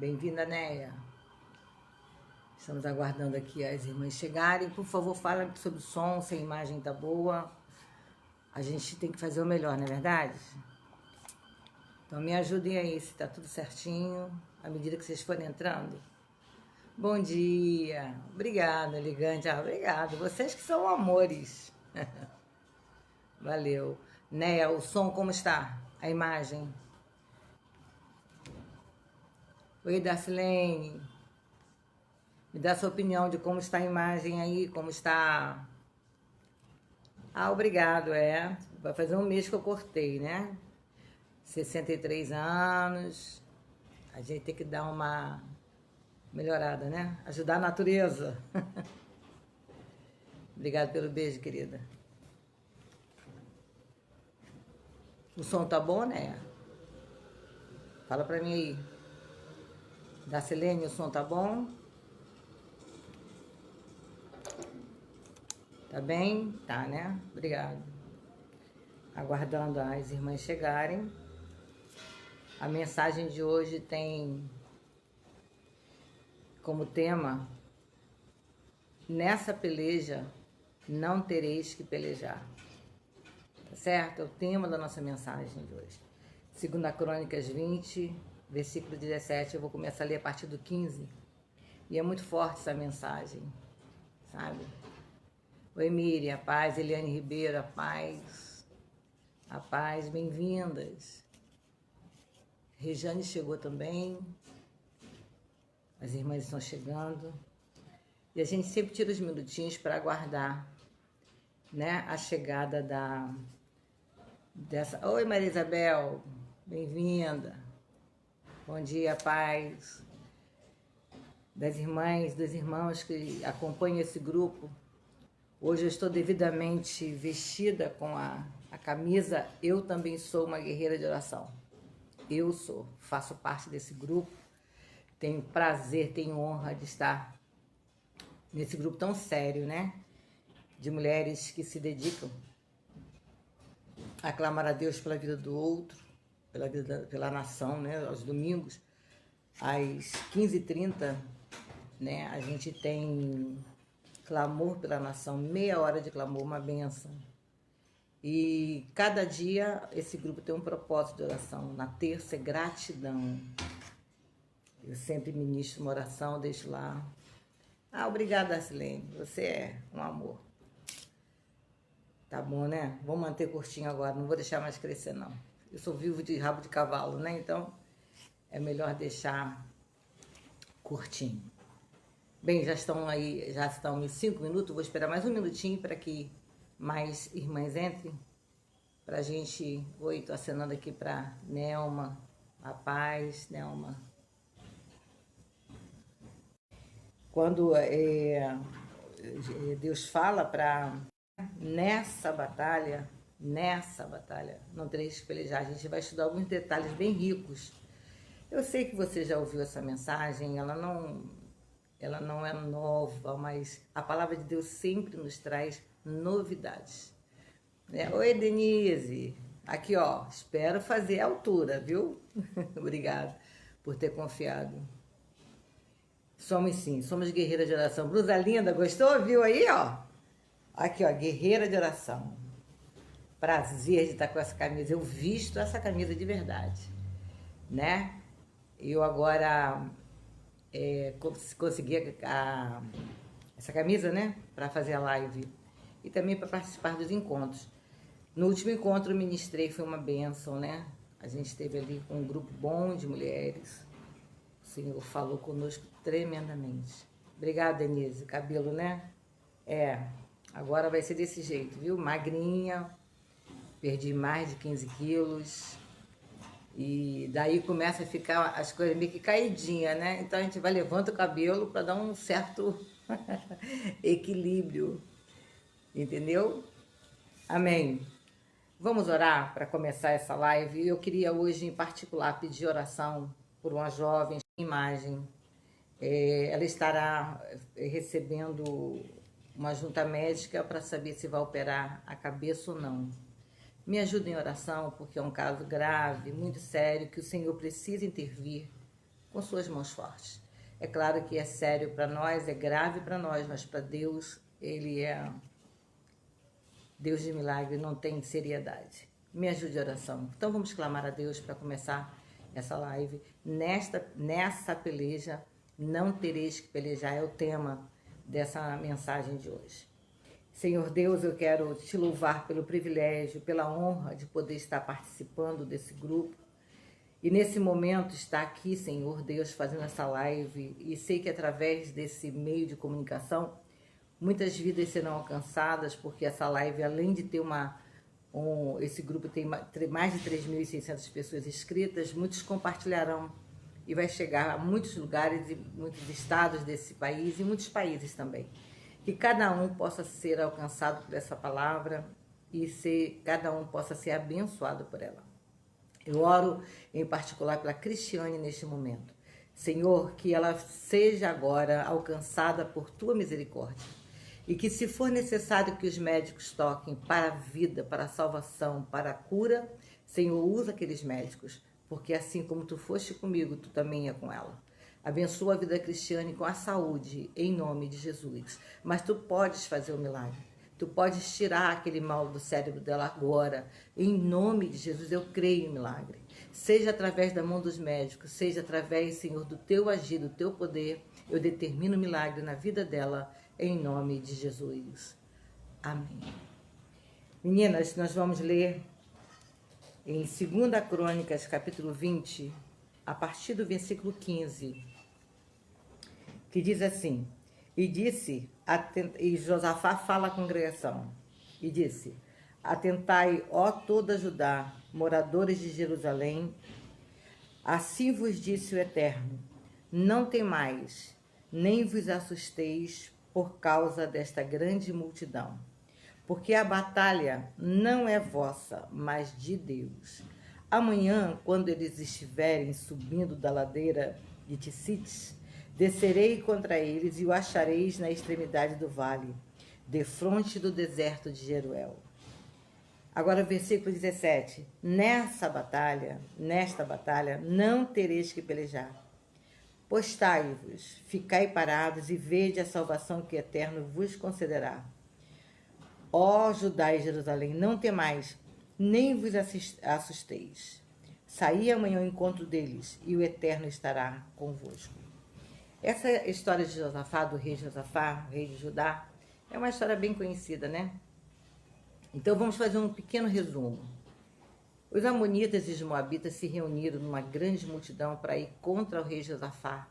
Bem-vinda, Neia. Estamos aguardando aqui as irmãs chegarem. Por favor, fala sobre o som, se a imagem tá boa. A gente tem que fazer o melhor, não é verdade? Então me ajudem aí, se tá tudo certinho, à medida que vocês forem entrando. Bom dia. Obrigada, elegante. Obrigado. Vocês que são amores. Valeu. Neia, o som como está? A imagem? Oi, Darcilene. Me dá sua opinião de como está a imagem aí, como está... Obrigado, Vai fazer um mês que eu cortei, né? 63 anos. A gente tem que dar uma melhorada, né? Ajudar a natureza. Obrigado pelo beijo, querida. O som tá bom, né? Fala pra mim aí. Darcilene, o som tá bom? Tá bem? Tá, né? Obrigado. Aguardando as irmãs chegarem. A mensagem de hoje tem como tema: nessa peleja não tereis que pelejar. Tá certo? É o tema da nossa mensagem de hoje. 2 Crônicas 20, versículo 17. Eu vou começar a ler a partir do 15. E é muito forte essa mensagem, sabe? Oi, Miriam, a paz. Eliane Ribeiro, a paz. A paz, bem-vindas. Rejane chegou também. As irmãs estão chegando. E a gente sempre tira os minutinhos para aguardar, né, a chegada dessa... Oi, Maria Isabel, bem-vinda. Bom dia, paz. Das irmãs, dos irmãos que acompanham esse grupo. Hoje eu estou devidamente vestida com a camisa Eu Também Sou Uma Guerreira de Oração. Eu sou, faço parte desse grupo. Tenho prazer, tenho honra de estar nesse grupo tão sério, né? De mulheres que se dedicam a clamar a Deus pela vida do outro, pela nação, né? Aos domingos, às 15h30, né? A gente tem clamor pela nação, meia hora de clamor, uma bênção. E cada dia esse grupo tem um propósito de oração. Na terça é gratidão. Eu sempre ministro uma oração, deixo lá. Obrigada, Arcilene. Você é um amor. Tá bom, né? Vou manter curtinho agora, não vou deixar mais crescer, não. Eu sou vivo de rabo de cavalo, né? Então, é melhor deixar curtinho. Bem, já estão em 5 minutos. Vou esperar mais um minutinho para que mais irmãs entrem. Pra gente... Oi, tô acenando aqui pra Nelma. A paz, Nelma. Quando Deus fala para nessa batalha, não tereis que pelejar. A gente vai estudar alguns detalhes bem ricos. Eu sei que você já ouviu essa mensagem, ela não é nova, mas a palavra de Deus sempre nos traz novidades. Oi, Denise. Aqui, ó, espero fazer a altura, viu? Obrigada por ter confiado. Somos sim, somos guerreiras de oração. Blusa linda, gostou? Viu aí, ó? Aqui, ó, guerreira de oração. Prazer de estar com essa camisa. Eu visto essa camisa de verdade, né? Eu agora consegui essa camisa, né? Para fazer a live e também para participar dos encontros. No último encontro eu ministrei, foi uma bênção, né? A gente esteve ali com um grupo bom de mulheres. O Senhor falou conosco tremendamente. Obrigada, Denise. Cabelo, né? Agora vai ser desse jeito, viu? Magrinha, perdi mais de 15 quilos. E daí começa a ficar as coisas meio que caidinha, né? Então a gente vai levando o cabelo para dar um certo equilíbrio. Entendeu? Amém. Vamos orar para começar essa live. Eu queria hoje, em particular, pedir oração por uma jovem imagem. Ela estará recebendo uma junta médica para saber se vai operar a cabeça ou não. Me ajuda em oração, porque é um caso grave, muito sério, que o Senhor precisa intervir com suas mãos fortes. É claro que é sério para nós, é grave para nós, mas para Deus, Ele é Deus de milagre, não tem seriedade. Me ajude a oração. Então vamos clamar a Deus para começar essa live. Nessa peleja, não tereis que pelejar, é o tema dessa mensagem de hoje. Senhor Deus, eu quero te louvar pelo privilégio, pela honra de poder estar participando desse grupo. E nesse momento estar aqui, Senhor Deus, fazendo essa live. E sei que através desse meio de comunicação, muitas vidas serão alcançadas, porque essa live, além de ter esse grupo tem mais de 3.600 pessoas inscritas, muitos compartilharão e vai chegar a muitos lugares e muitos estados desse país e muitos países também. Que cada um possa ser alcançado por essa palavra e cada um possa ser abençoado por ela. Eu oro em particular pela Cristiane neste momento. Senhor, que ela seja agora alcançada por tua misericórdia. E que, se for necessário que os médicos toquem para a vida, para a salvação, para a cura, Senhor, usa aqueles médicos, porque assim como tu foste comigo, tu também é com ela. Abençoa a vida da Cristiane com a saúde, em nome de Jesus. Mas tu podes fazer o milagre. Tu podes tirar aquele mal do cérebro dela agora. Em nome de Jesus, eu creio em milagre. Seja através da mão dos médicos, seja através, Senhor, do teu agir, do teu poder, eu determino milagre na vida dela, em nome de Jesus. Amém. Meninas, nós vamos ler em 2 Crônicas, capítulo 20, a partir do versículo 15, que diz assim: e Josafá fala à congregação, e disse: atentai, ó toda Judá, moradores de Jerusalém, assim vos disse o Eterno, não temais, nem vos assusteis por causa desta grande multidão, porque a batalha não é vossa, mas de Deus. Amanhã, quando eles estiverem subindo da ladeira de Tisites, descerei contra eles e o achareis na extremidade do vale, defronte do deserto de Jeruel. Agora o versículo 17. Nesta batalha, não tereis que pelejar. Postai-vos, ficai parados e vede a salvação que o Eterno vos concederá. Ó Judá e Jerusalém, não temais, nem vos assusteis. Saí amanhã ao encontro deles, e o Eterno estará convosco. Essa história de Josafá, do rei Josafá, rei de Judá, é uma história bem conhecida, né? Então vamos fazer um pequeno resumo. Os amonitas e os moabitas se reuniram numa grande multidão para ir contra o rei Josafá.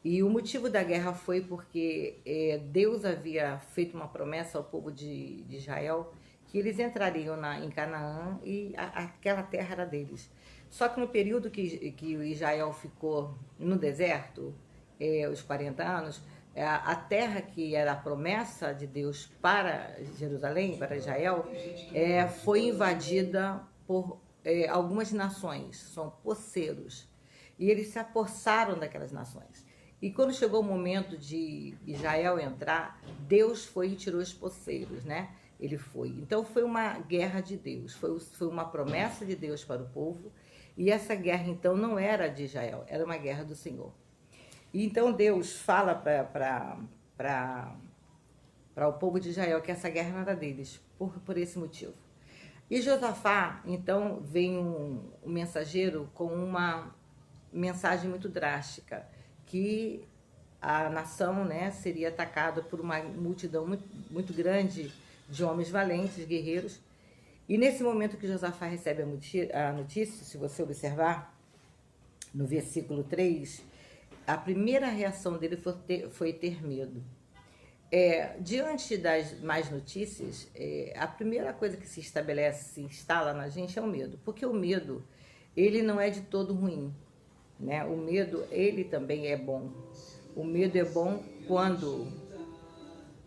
E o motivo da guerra foi porque Deus havia feito uma promessa ao povo de Israel que eles entrariam em Canaã e aquela terra era deles. Só que no período que Israel ficou no deserto, os 40 anos, a terra que era a promessa de Deus para Jerusalém, para Israel, foi invadida por algumas nações, são poceiros, e eles se apossaram daquelas nações. E quando chegou o momento de Israel entrar, Deus foi e tirou os poceiros, né? Ele foi. Então foi uma guerra de Deus, foi uma promessa de Deus para o povo, e essa guerra então não era de Israel, era uma guerra do Senhor. E então Deus fala para o povo de Israel que essa guerra não era deles, por esse motivo. E Josafá, então, vem um mensageiro com uma mensagem muito drástica, que a nação, né, seria atacada por uma multidão muito grande de homens valentes, guerreiros. E nesse momento que Josafá recebe a notícia, se você observar, no versículo 3, a primeira reação dele foi ter medo. Diante das más notícias, a primeira coisa que se estabelece, se instala na gente é o medo. Porque o medo, ele não é de todo ruim, né? O medo, ele também é bom. O medo é bom quando...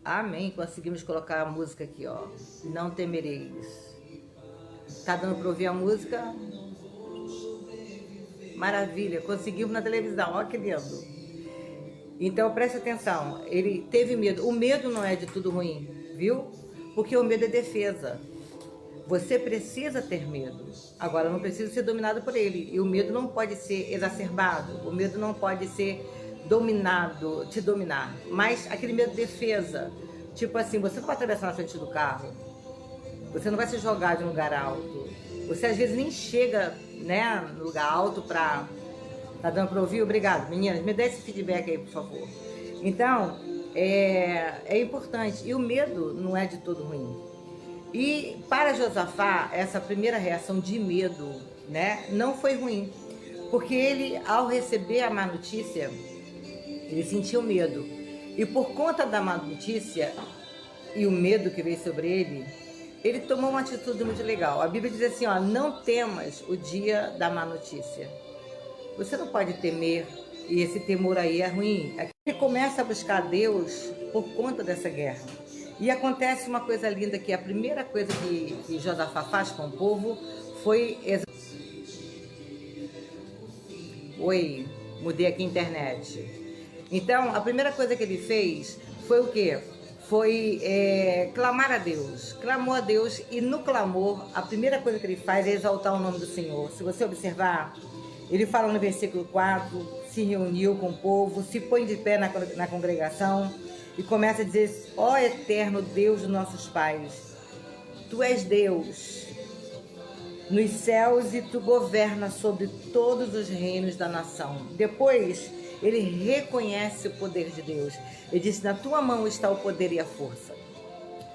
Amém. Conseguimos colocar a música aqui, ó. Não temereis. Tá dando para ouvir a música? Maravilha. Conseguimos na televisão. Ó que lindo. Então, preste atenção, ele teve medo. O medo não é de tudo ruim, viu? Porque o medo é defesa. Você precisa ter medo, agora não precisa ser dominado por ele. E o medo não pode ser exacerbado, o medo não pode ser dominado, te dominar. Mas aquele medo de defesa, tipo assim, você não vai atravessar na frente do carro, você não vai se jogar de um lugar alto, você às vezes nem chega, né, no lugar alto pra... Tá dando pra ouvir? Obrigado, meninas, me dê esse feedback aí, por favor. Então, é importante. E o medo não é de todo ruim. E para Josafá, essa primeira reação de medo, né, não foi ruim. Porque ele, ao receber a má notícia, ele sentiu medo. E por conta da má notícia e o medo que veio sobre ele tomou uma atitude muito legal. A Bíblia diz assim, ó, não temas o dia da má notícia. Você não pode temer, e esse temor aí é ruim. Ele começa a buscar Deus por conta dessa guerra. E acontece uma coisa linda, que a primeira coisa que Josafá faz com o povo foi... Oi, mudei aqui a internet. Então, a primeira coisa que ele fez foi o quê? Foi clamar a Deus. Clamou a Deus, e no clamor, a primeira coisa que ele faz é exaltar o nome do Senhor. Se você observar, ele fala no versículo 4, se reuniu com o povo, se põe de pé na congregação e começa a dizer, ó eterno Deus dos nossos pais, tu és Deus nos céus e tu governas sobre todos os reinos da nação. Depois, ele reconhece o poder de Deus. Ele diz, na tua mão está o poder e a força.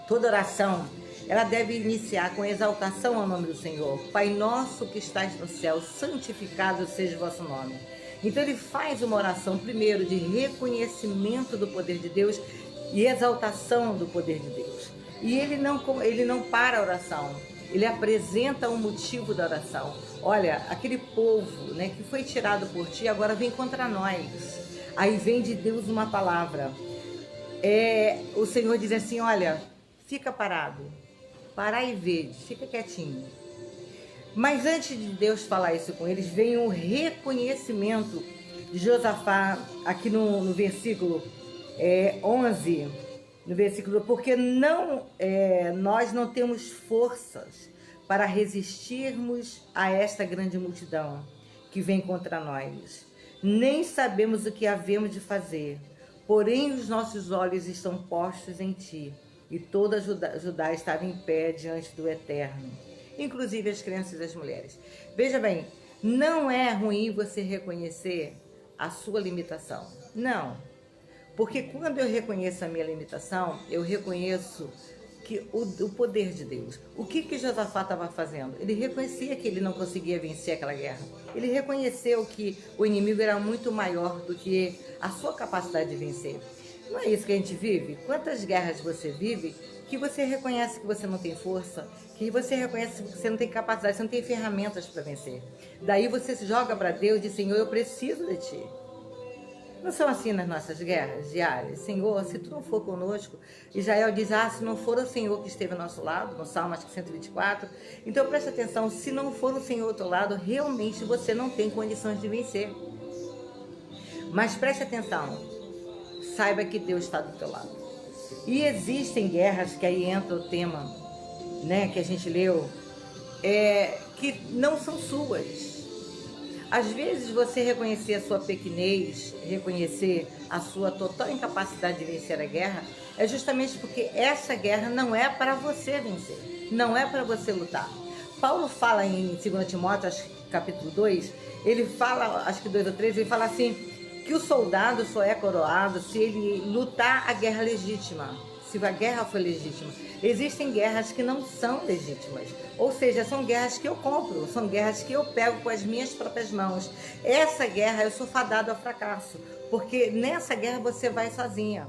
Toda oração, ela deve iniciar com exaltação ao nome do Senhor. Pai nosso que estás no céu, santificado seja o vosso nome. Então ele faz uma oração primeiro de reconhecimento do poder de Deus e exaltação do poder de Deus. E ele não para a oração, ele apresenta o motivo da oração. Olha, aquele povo, né, que foi tirado por ti, agora vem contra nós. Aí vem de Deus uma palavra. O Senhor diz assim, olha, fica parado, para e vede, fica quietinho. Mas antes de Deus falar isso com eles, vem um reconhecimento de Josafá, aqui no versículo 11, no versículo, porque nós não temos forças para resistirmos a esta grande multidão que vem contra nós. Nem sabemos o que havemos de fazer, porém os nossos olhos estão postos em ti, e toda Judá estava em pé diante do Eterno, inclusive as crianças e as mulheres. Veja bem, não é ruim você reconhecer a sua limitação, não. Porque quando eu reconheço a minha limitação, eu reconheço que o poder de Deus. O que Josafá estava fazendo? Ele reconhecia que ele não conseguia vencer aquela guerra. Ele reconheceu que o inimigo era muito maior do que a sua capacidade de vencer. Não é isso que a gente vive? Quantas guerras você vive que você reconhece que você não tem força, que você reconhece que você não tem capacidade, você não tem ferramentas para vencer. Daí você se joga para Deus e diz, Senhor, eu preciso de Ti. Não são assim nas nossas guerras diárias? Senhor, se Tu não for conosco, Israel diz, se não for o Senhor que esteve ao nosso lado, no Salmo 124, então preste atenção, se não for o Senhor ao teu lado, realmente você não tem condições de vencer. Mas preste atenção, saiba que Deus está do teu lado. E existem guerras, que aí entra o tema, né, que a gente leu, que não são suas. Às vezes você reconhecer a sua pequenez, reconhecer a sua total incapacidade de vencer a guerra, é justamente porque essa guerra não é para você vencer, não é para você lutar. Paulo fala em 2 Timóteo, acho que capítulo 2, ele fala, acho que 2 ou 3, ele fala assim, que o soldado só é coroado se ele lutar a guerra legítima, se a guerra for legítima. Existem guerras que não são legítimas, ou seja, são guerras que eu compro, são guerras que eu pego com as minhas próprias mãos. Essa guerra eu sou fadado ao fracasso, porque nessa guerra você vai sozinha.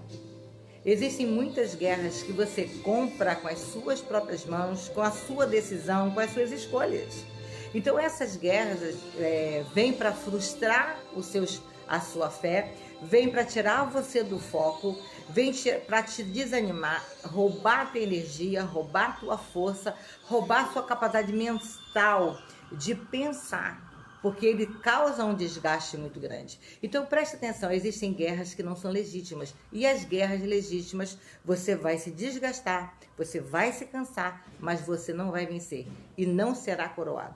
Existem muitas guerras que você compra com as suas próprias mãos, com a sua decisão, com as suas escolhas. Então essas guerras vêm para frustrar a sua fé, vem para tirar você do foco, vem para te desanimar, roubar a tua energia, roubar a tua força, roubar a sua capacidade mental de pensar. porque ele causa um desgaste muito grande. Então preste atenção, existem guerras que não são legítimas, e as guerras legítimas você vai se desgastar, você vai se cansar, mas você não vai vencer e não será coroado.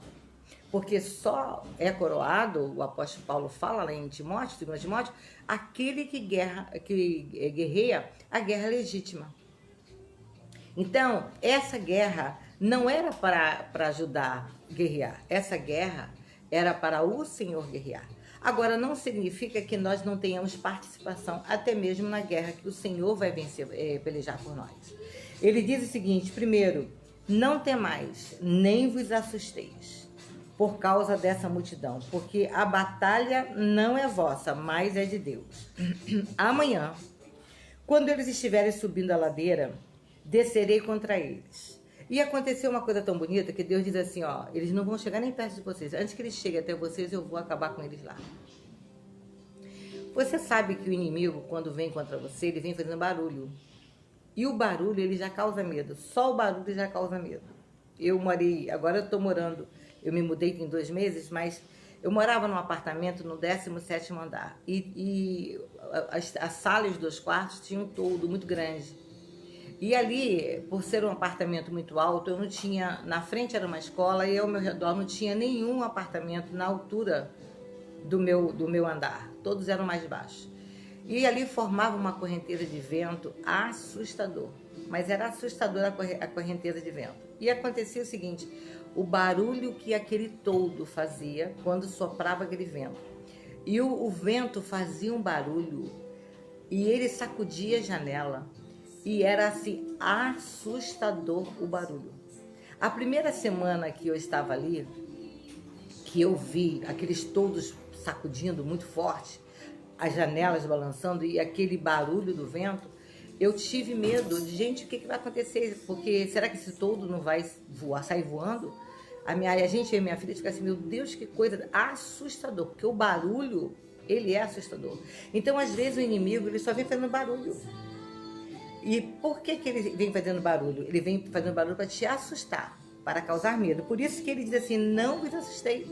Porque só é coroado, o apóstolo Paulo fala lá em Timóteo, 2 Timóteo, aquele que guerreia a guerra legítima. Então, essa guerra não era para ajudar a guerrear, essa guerra era para o Senhor guerrear. Agora, não significa que nós não tenhamos participação, até mesmo na guerra que o Senhor vai vencer, pelejar por nós. Ele diz o seguinte, primeiro, não temais, nem vos assusteis por causa dessa multidão, porque a batalha não é vossa, mas é de Deus. Amanhã, quando eles estiverem subindo a ladeira, descerei contra eles. E aconteceu uma coisa tão bonita que Deus diz assim, ó, eles não vão chegar nem perto de vocês. Antes que eles cheguem até vocês, eu vou acabar com eles lá. Você sabe que o inimigo, quando vem contra você, ele vem fazendo barulho. E o barulho, ele já causa medo. Só o barulho já causa medo. Agora eu tô morando, eu me mudei tem 2 meses, mas eu morava num apartamento no 17º andar. E a sala e os 2 quartos tinham um toldo muito grande. E ali, por ser um apartamento muito alto, eu não tinha, na frente era uma escola e ao meu redor não tinha nenhum apartamento na altura do meu andar. Todos eram mais baixos. E ali formava uma correnteza de vento assustador. Mas era assustadora a correnteza de vento. E acontecia o seguinte, o barulho que aquele toldo fazia quando soprava aquele vento. E o vento fazia um barulho e ele sacudia a janela. E era assim, assustador o barulho. A primeira semana que eu estava ali, que eu vi aqueles toldos sacudindo muito forte, as janelas balançando e aquele barulho do vento, eu tive medo de, gente, o que vai acontecer? Porque será que esse toldo não vai voar, sair voando? A gente e a minha filha fica assim, meu Deus, que coisa assustador, porque o barulho, ele é assustador. Então, às vezes, o inimigo, ele só vem fazendo barulho. E por que ele vem fazendo barulho? Ele vem fazendo barulho para te assustar, para causar medo. Por isso que ele diz assim, não vos assustei.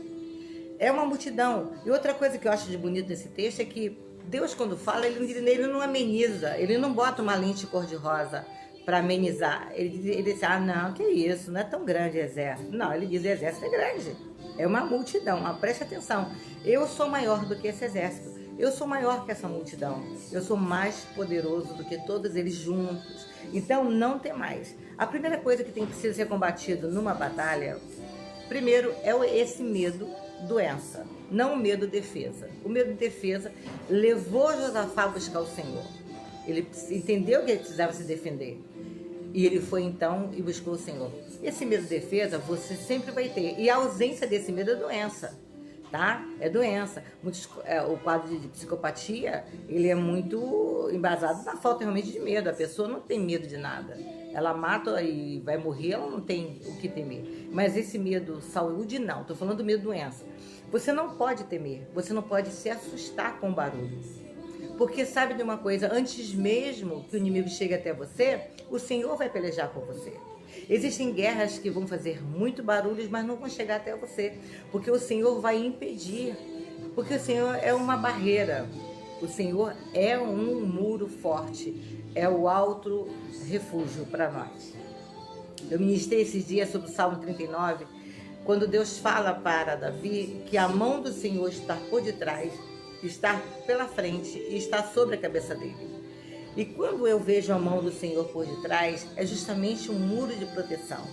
É uma multidão. E outra coisa que eu acho de bonito nesse texto é que Deus, quando fala, ele não ameniza, ele não bota uma lente cor-de-rosa para amenizar. Ele diz, não, que isso, não é tão grande o exército. Não, ele diz, o exército é grande. É uma multidão, mas preste atenção. Eu sou maior do que esse exército. Eu sou maior que essa multidão. Eu sou mais poderoso do que todos eles juntos. Então, não tem mais. A primeira coisa que precisa ser combatido numa batalha, primeiro, é esse medo, doença. Não o medo, defesa. O medo de defesa levou Josafá a buscar o Senhor. Ele entendeu que ele precisava se defender. E ele foi então e buscou o Senhor. Esse medo de defesa você sempre vai ter. E a ausência desse medo é doença. Tá? É doença. O quadro de psicopatia, ele é muito embasado na falta realmente de medo. A pessoa não tem medo de nada. Ela mata e vai morrer, ela não tem o que temer. Mas esse medo, saúde, não. Estou falando do medo doença. Você não pode temer, você não pode se assustar com o barulho. Porque sabe de uma coisa, antes mesmo que o inimigo chegue até você, o Senhor vai pelejar por você. Existem guerras que vão fazer muito barulho, mas não vão chegar até você, porque o Senhor vai impedir, porque o Senhor é uma barreira, o Senhor é um muro forte, é o alto refúgio para nós. Eu ministrei esses dias sobre o Salmo 39, quando Deus fala para Davi que a mão do Senhor está por detrás, está pela frente e está sobre a cabeça dele. E quando eu vejo a mão do Senhor por detrás, é justamente um muro de proteção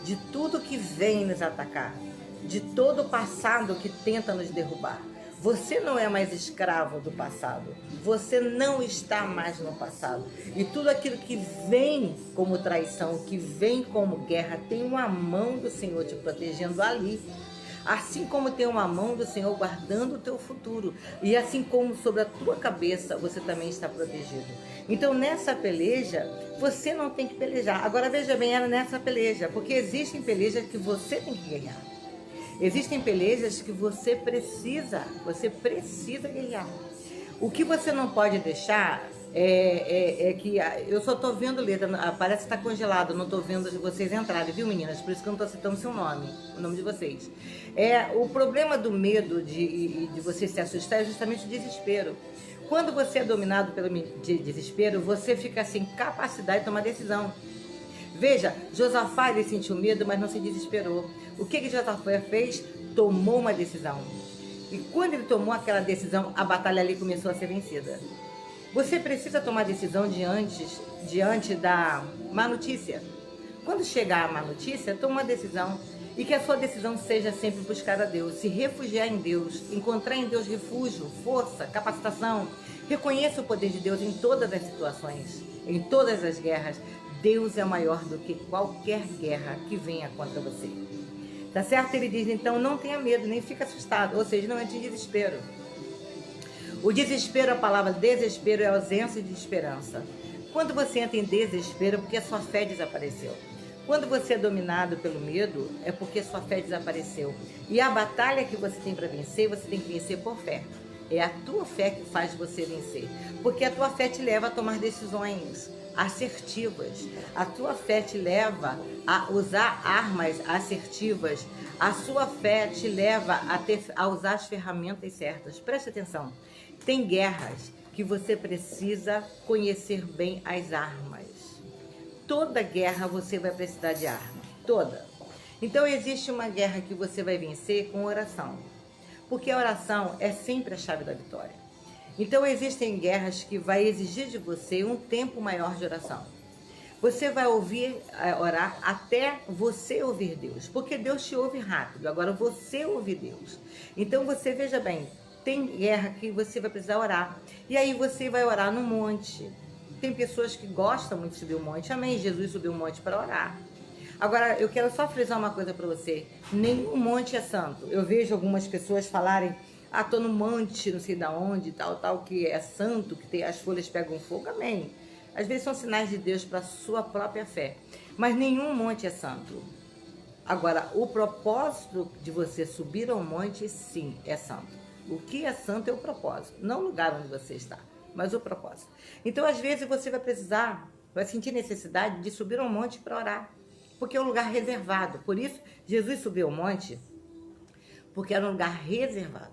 de tudo que vem nos atacar, de todo o passado que tenta nos derrubar. Você não é mais escravo do passado, você não está mais no passado. E tudo aquilo que vem como traição, que vem como guerra, tem uma mão do Senhor te protegendo ali. Assim como tem uma mão do Senhor guardando o teu futuro. E assim como sobre a tua cabeça você também está protegido. Então nessa peleja, você não tem que pelejar. Agora veja bem, era nessa peleja. Porque existem pelejas que você tem que ganhar. Existem pelejas que você precisa guerrear. O que você não pode deixar que eu só tô vendo letra, parece que tá congelado, não tô vendo vocês entrarem, viu, meninas? Por isso que eu não tô citando seu nome, o nome de vocês. O problema do medo de você se assustar é justamente o desespero. Quando você é dominado pelo desespero, você fica sem capacidade de tomar decisão. Veja, Josafá, ele sentiu medo, mas não se desesperou. O que Josafá fez? Tomou uma decisão. E quando ele tomou aquela decisão, a batalha ali começou a ser vencida. Você precisa tomar decisão diante da má notícia. Quando chegar a má notícia, toma uma decisão. E que a sua decisão seja sempre buscar a Deus, se refugiar em Deus, encontrar em Deus refúgio, força, capacitação. Reconheça o poder de Deus em todas as situações, em todas as guerras. Deus é maior do que qualquer guerra que venha contra você. Tá certo? Ele diz, então, não tenha medo, nem fique assustado. Ou seja, não entre em desespero. O desespero, a palavra desespero é ausência de esperança. Quando você entra em desespero, é porque a sua fé desapareceu. Quando você é dominado pelo medo, é porque sua fé desapareceu. E a batalha que você tem para vencer, você tem que vencer por fé. É a tua fé que faz você vencer. Porque a tua fé te leva a tomar decisões assertivas. A tua fé te leva a usar armas assertivas. A sua fé te leva a usar as ferramentas certas. Preste atenção. Tem guerras que você precisa conhecer bem as armas. Toda guerra você vai precisar de arma. Toda. Então existe uma guerra que você vai vencer com oração. Porque a oração é sempre a chave da vitória. Então existem guerras que vai exigir de você um tempo maior de oração. Você vai orar até você ouvir Deus. Porque Deus te ouve rápido. Agora você ouve Deus. Então você veja bem. Tem guerra que você vai precisar orar. E aí você vai orar no monte. Tem pessoas que gostam muito de subir o monte. Amém, Jesus subiu o monte para orar. Agora, eu quero só frisar uma coisa para você. Nenhum monte é santo. Eu vejo algumas pessoas falarem, tô no monte, não sei da onde, tal, que é santo, que as folhas pegam fogo. Amém. Às vezes são sinais de Deus para a sua própria fé. Mas nenhum monte é santo. Agora, o propósito de você subir ao monte, sim, é santo. O que é santo é o propósito, não o lugar onde você está, mas o propósito. Então, às vezes, você vai sentir necessidade de subir ao monte para orar, porque é um lugar reservado. Por isso, Jesus subiu ao monte, porque era um lugar reservado.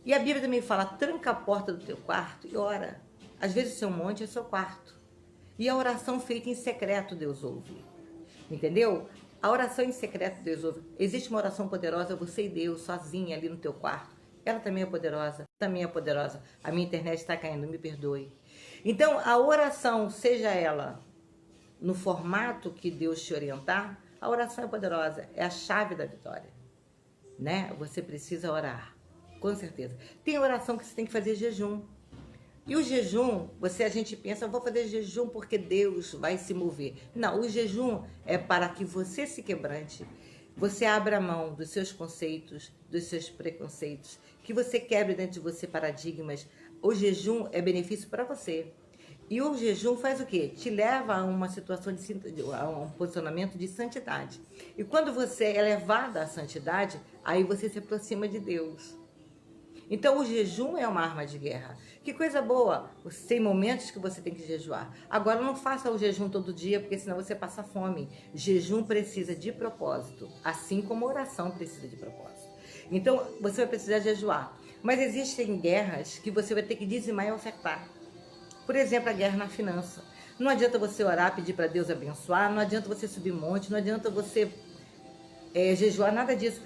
E a Bíblia também fala, tranca a porta do teu quarto e ora. Às vezes, o seu monte é seu quarto. E a oração feita em secreto, Deus ouve. Entendeu? A oração em secreto, Deus ouve. Existe uma oração poderosa, você e Deus, sozinha ali no teu quarto. Ela também é poderosa, também é poderosa. A minha internet está caindo, me perdoe. Então, a oração, seja ela no formato que Deus te orientar, a oração é poderosa, é a chave da vitória. Né? Você precisa orar, com certeza. Tem oração que você tem que fazer jejum. E o jejum, a gente pensa, vou fazer jejum porque Deus vai se mover. Não, o jejum é para que você se quebrante, você abra mão dos seus conceitos, dos seus preconceitos, que você quebre dentro de você paradigmas. O jejum é benefício para você. E o jejum faz o quê? Te leva a uma situação a um posicionamento de santidade. E quando você é levado à santidade, aí você se aproxima de Deus. Então o jejum é uma arma de guerra. Que coisa boa, tem momentos que você tem que jejuar. Agora não faça o jejum todo dia, porque senão você passa fome. Jejum precisa de propósito, assim como oração precisa de propósito. Então você vai precisar jejuar. Mas existem guerras que você vai ter que dizimar e ofertar. Por exemplo, a guerra na finança. Não adianta você orar, pedir para Deus abençoar, não adianta você subir monte, não adianta você jejuar, nada disso.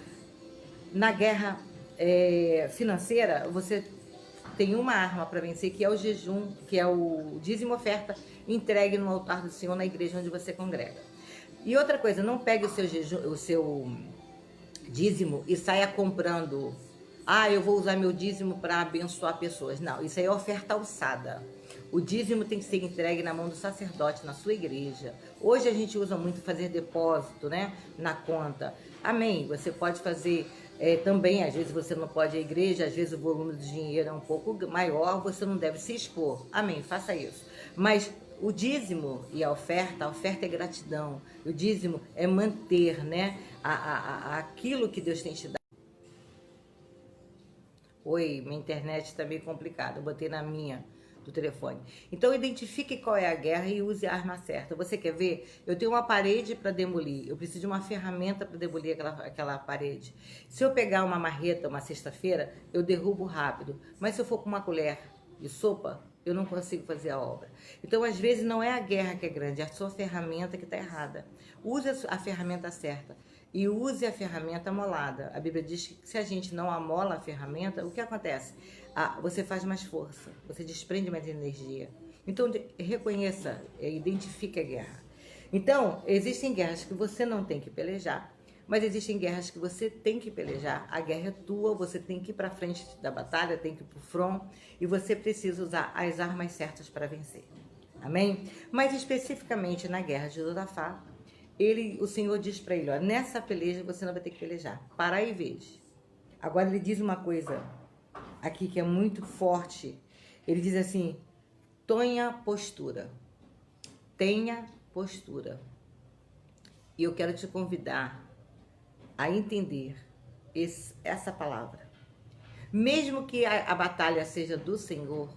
Na guerra financeira, você tem uma arma para vencer, que é o jejum, que é o dízimo oferta entregue no altar do Senhor na igreja onde você congrega. E outra coisa, não pegue o seu dízimo e saia comprando. Eu vou usar meu dízimo para abençoar pessoas. Não, isso aí é oferta alçada. O dízimo tem que ser entregue na mão do sacerdote, na sua igreja. Hoje a gente usa muito fazer depósito, né, na conta. Amém. Você pode fazer também, às vezes você não pode ir à igreja, às vezes o volume do dinheiro é um pouco maior, você não deve se expor. Amém, faça isso. Mas o dízimo e a oferta é gratidão. O dízimo é manter, né, aquilo que Deus tem te dado. Oi, minha internet está meio complicada, eu botei na minha. do telefone. Então identifique qual é a guerra e use a arma certa. Você quer ver? Eu tenho uma parede para demolir, eu preciso de uma ferramenta para demolir aquela parede. Se eu pegar uma marreta uma sexta-feira, eu derrubo rápido, mas se eu for com uma colher de sopa, eu não consigo fazer a obra. Então, às vezes, não é a guerra que é grande, é a sua ferramenta que está errada. Use a ferramenta certa e use a ferramenta amolada. A Bíblia diz que se a gente não amola a ferramenta, o que acontece? Você faz mais força, você desprende mais energia. Então, reconheça, identifique a guerra. Então, existem guerras que você não tem que pelejar, mas existem guerras que você tem que pelejar. A guerra é tua, você tem que ir para frente da batalha, tem que ir para o front, e você precisa usar as armas certas para vencer. Amém? Mas especificamente na guerra de Josafá, o Senhor diz para ele, ó, nessa peleja você não vai ter que pelejar. Para e veja. Agora ele diz uma coisa aqui que é muito forte. Ele diz assim, tenha postura. Tenha postura. E eu quero te convidar a entender essa palavra. Mesmo que a batalha seja do Senhor,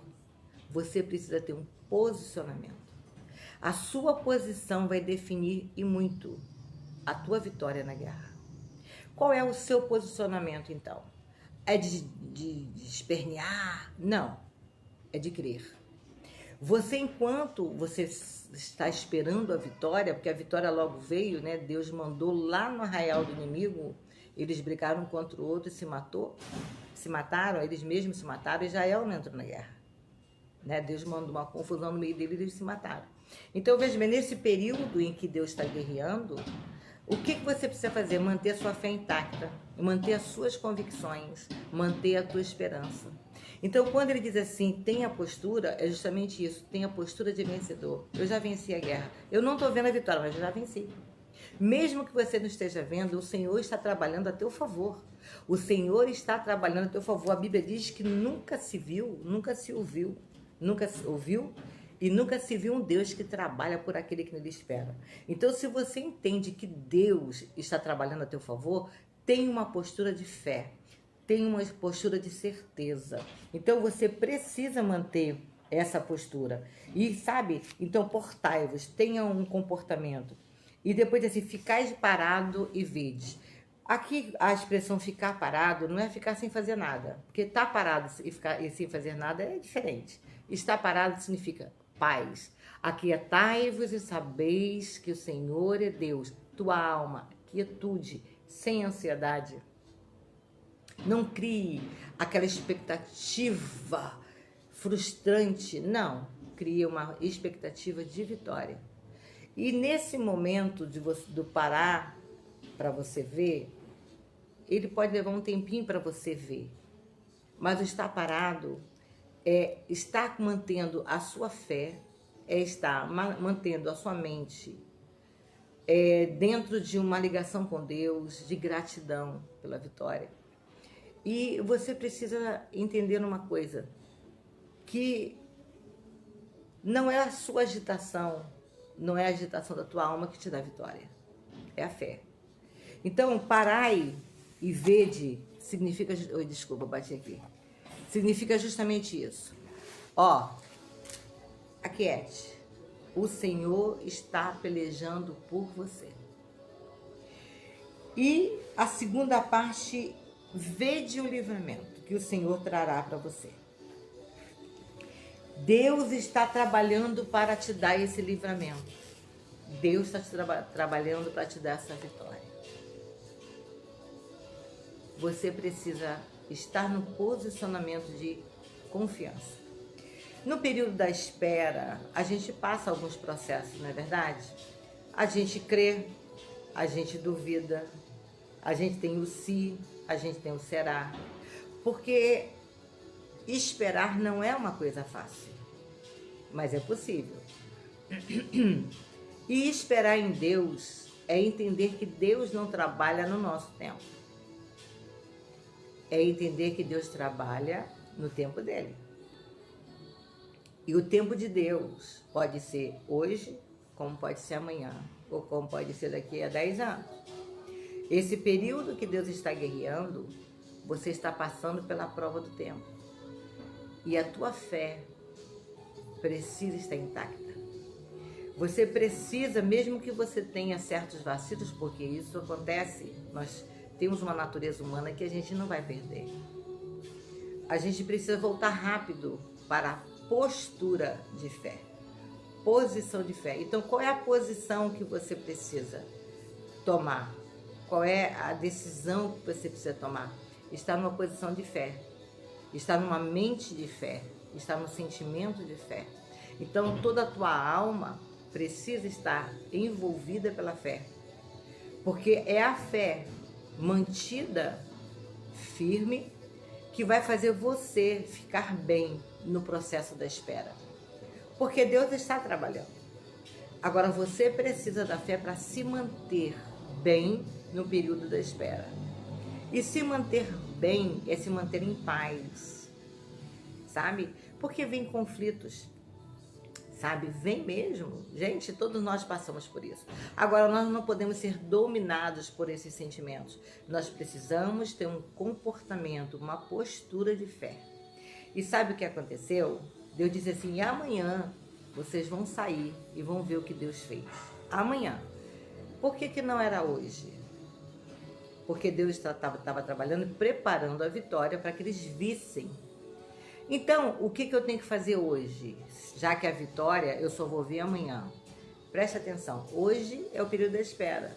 você precisa ter um posicionamento. A sua posição vai definir e muito a tua vitória na guerra. Qual é o seu posicionamento, então? É de espernear? Não, é de crer. Você, enquanto você está esperando a vitória, porque a vitória logo veio, né? Deus mandou lá no arraial do inimigo, eles brigaram um contra o outro e se mataram, eles mesmos se mataram, e Israel não entrou na guerra. Né? Deus mandou uma confusão no meio deles e eles se mataram. Então, veja bem, nesse período em que Deus está guerreando, o que você precisa fazer? Manter a sua fé intacta, manter as suas convicções, manter a tua esperança. Então, quando ele diz assim, tenha postura, é justamente isso, tenha postura de vencedor. Eu já venci a guerra. Eu não estou vendo a vitória, mas eu já venci. Mesmo que você não esteja vendo, o Senhor está trabalhando a teu favor. O Senhor está trabalhando a teu favor. A Bíblia diz que nunca se viu, nunca se ouviu, nunca se ouviu e nunca se viu um Deus que trabalha por aquele que nele espera. Então, se você entende que Deus está trabalhando a teu favor, tenha uma postura de fé. Tem uma postura de certeza. Então, você precisa manter essa postura. E, sabe, então, portai-vos, tenha um comportamento. E depois, assim, ficais parado e vede. Aqui, a expressão ficar parado não é ficar sem fazer nada. Porque estar parado e sem fazer nada é diferente. Estar parado significa paz. Aquietai-vos e sabeis que o Senhor é Deus. Tua alma, quietude, sem ansiedade. Não crie aquela expectativa frustrante, não. Crie uma expectativa de vitória. E nesse momento do parar para você ver, ele pode levar um tempinho para você ver. Mas o estar parado é estar mantendo a sua fé, é estar mantendo a sua mente dentro de uma ligação com Deus, de gratidão pela vitória. E você precisa entender uma coisa, que não é a sua agitação, não é a agitação da tua alma que te dá vitória, é a fé. Então, parai e vede significa... Oi, desculpa, bati aqui. Significa justamente isso. Ó, aquiete. O Senhor está pelejando por você. E a segunda parte... Vede o livramento que o Senhor trará para você. Deus está trabalhando para te dar esse livramento. Deus está trabalhando para te dar essa vitória. Você precisa estar no posicionamento de confiança. No período da espera, a gente passa alguns processos, não é verdade? A gente crê, a gente duvida, a gente tem o se, a gente tem o será, porque esperar não é uma coisa fácil, mas é possível. E esperar em Deus é entender que Deus não trabalha no nosso tempo. É entender que Deus trabalha no tempo dele. E o tempo de Deus pode ser hoje, como pode ser amanhã, ou como pode ser daqui a 10 anos. Esse período que Deus está guerreando, você está passando pela prova do tempo. E a tua fé precisa estar intacta. Você precisa, mesmo que você tenha certos vacilos, porque isso acontece, nós temos uma natureza humana que a gente não vai perder. A gente precisa voltar rápido para a postura de fé, posição de fé. Então, qual é a posição que você precisa tomar? Qual é a decisão que você precisa tomar? Está numa posição de fé, está numa mente de fé, está no sentimento de fé. Então, toda a tua alma precisa estar envolvida pela fé, porque é a fé mantida firme que vai fazer você ficar bem no processo da espera, porque Deus está trabalhando. Agora você precisa da fé para se manter bem no período da espera. E se manter bem é se manter em paz, sabe? Porque vem conflitos, sabe? Vem mesmo. Gente, todos nós passamos por isso. Agora, nós não podemos ser dominados por esses sentimentos. Nós precisamos ter um comportamento, uma postura de fé. E sabe o que aconteceu? Deus disse assim, e amanhã vocês vão sair e vão ver o que Deus fez. Amanhã. Por que não era hoje? Porque Deus estava trabalhando e preparando a vitória para que eles vissem. Então, o que eu tenho que fazer hoje? Já que a vitória eu só vou ver amanhã. Preste atenção, hoje é o período da espera.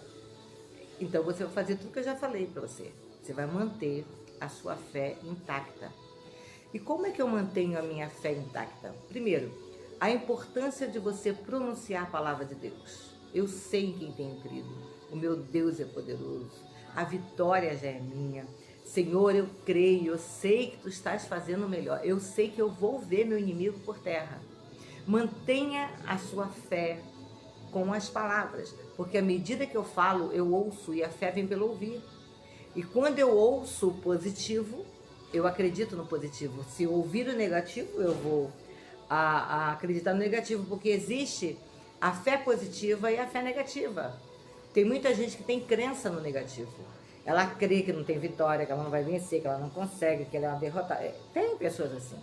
Então, você vai fazer tudo que eu já falei para você. Você vai manter a sua fé intacta. E como é que eu mantenho a minha fé intacta? Primeiro, a importância de você pronunciar a palavra de Deus. Eu sei em quem tenho crido. O meu Deus é poderoso. A vitória já é minha. Senhor, eu creio, eu sei que Tu estás fazendo o melhor. Eu sei que eu vou ver meu inimigo por terra. Mantenha a sua fé com as palavras, porque à medida que eu falo, eu ouço e a fé vem pelo ouvir. E quando eu ouço o positivo, eu acredito no positivo. Se eu ouvir o negativo, eu vou acreditar no negativo, porque existe a fé positiva e a fé negativa. Tem muita gente que tem crença no negativo. Ela crê que não tem vitória, que ela não vai vencer, que ela não consegue, que ela é uma derrotada. Tem pessoas assim.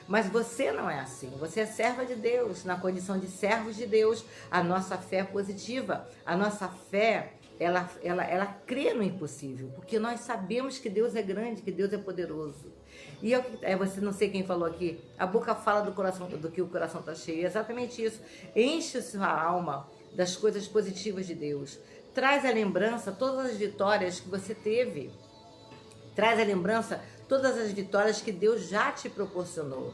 Mas você não é assim. Você é serva de Deus, na condição de servos de Deus. A nossa fé é positiva. A nossa fé, ela crê no impossível, porque nós sabemos que Deus é grande, que Deus é poderoso. E você não sei quem falou aqui, a boca fala do coração, do que o coração está cheio. É exatamente isso. Enche sua alma das coisas positivas de Deus. Traz à lembrança todas as vitórias que você teve. Traz à lembrança todas as vitórias que Deus já te proporcionou.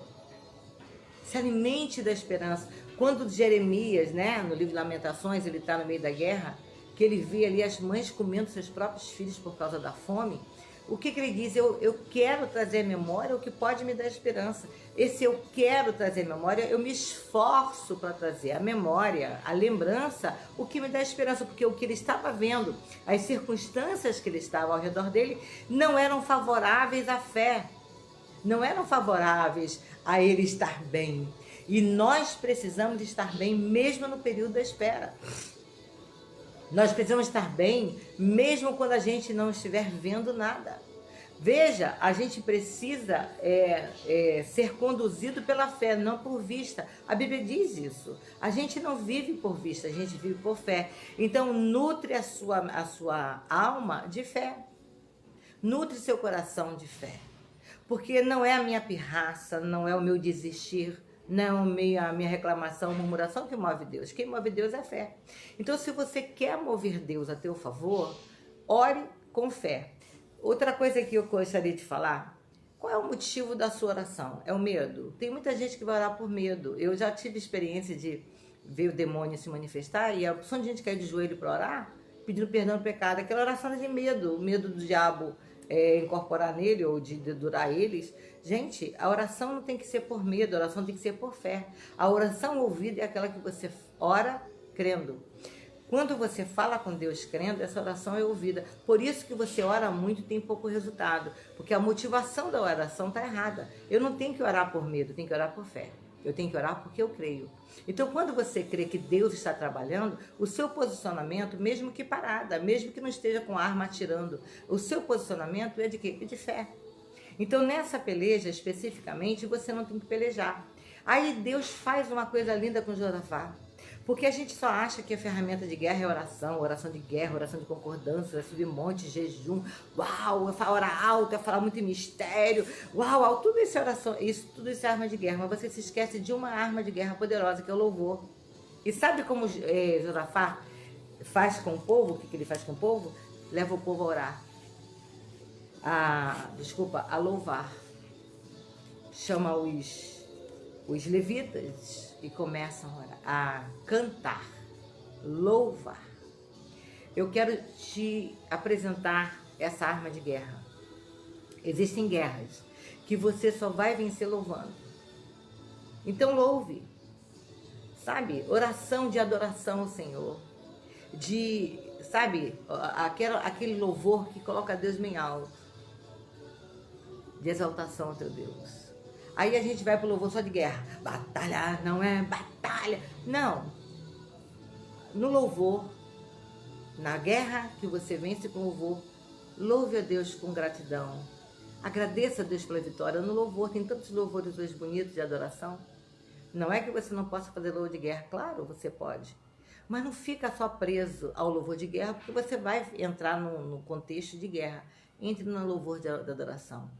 Se alimente da esperança. Quando Jeremias, né, no livro de Lamentações, ele está no meio da guerra, que ele vê ali as mães comendo seus próprios filhos por causa da fome, o que ele diz? Eu quero trazer à memória o que pode me dar esperança. Esse eu quero trazer à memória, eu me esforço para trazer à memória, à lembrança, o que me dá esperança, porque o que ele estava vendo, as circunstâncias que ele estava ao redor dele, não eram favoráveis à fé, não eram favoráveis a ele estar bem. E nós precisamos estar bem mesmo no período da espera. Nós precisamos estar bem, mesmo quando a gente não estiver vendo nada. Veja, a gente precisa ser conduzido pela fé, não por vista. A Bíblia diz isso. A gente não vive por vista, a gente vive por fé. Então, nutre a sua alma de fé. Nutre seu coração de fé. Porque não é a minha pirraça, não é o meu desistir, não é a minha reclamação, murmuração que move Deus. Quem move Deus é a fé. Então, se você quer mover Deus a teu favor, ore com fé. Outra coisa que eu gostaria de falar, qual é o motivo da sua oração? É o medo? Tem muita gente que vai orar por medo. Eu já tive experiência de ver o demônio se manifestar e a opção de gente cair de joelho para orar, pedindo perdão do pecado. Aquela oração é de medo, o medo do diabo incorporar nele ou de dedurar eles. Gente, a oração não tem que ser por medo, a oração tem que ser por fé. A oração ouvida é aquela que você ora crendo. Quando você fala com Deus crendo, essa oração é ouvida. Por isso que você ora muito e tem pouco resultado. Porque a motivação da oração está errada. Eu não tenho que orar por medo, eu tenho que orar por fé. Eu tenho que orar porque eu creio. Então, quando você crê que Deus está trabalhando, o seu posicionamento, mesmo que parada, mesmo que não esteja com a arma atirando, o seu posicionamento é de quê? É de fé. Então, nessa peleja, especificamente, você não tem que pelejar. Aí Deus faz uma coisa linda com Josafá. Porque a gente só acha que a ferramenta de guerra é oração, oração de guerra, oração de concordância, é subir monte, jejum, uau, é orar alto, é falar muito em mistério, uau, tudo isso é oração, tudo isso é arma de guerra, mas você se esquece de uma arma de guerra poderosa, que é o louvor. E sabe como Josafá faz com o povo? O que ele faz com o povo? Leva o povo a orar, a louvar. Chama os levitas e começam a cantar, louvar. Eu quero te apresentar essa arma de guerra. Existem guerras que você só vai vencer louvando. Então louve, sabe? Oração de adoração ao Senhor, sabe? Aquele louvor que coloca Deus bem alto, de exaltação ao teu Deus. Aí a gente vai para o louvor só de guerra. Batalha não é batalha. Não. No louvor, na guerra que você vence com louvor, louve a Deus com gratidão. Agradeça a Deus pela vitória. No louvor, tem tantos louvores hoje bonitos de adoração. Não é que você não possa fazer louvor de guerra. Claro, você pode. Mas não fica só preso ao louvor de guerra, porque você vai entrar no contexto de guerra. Entre no louvor de adoração.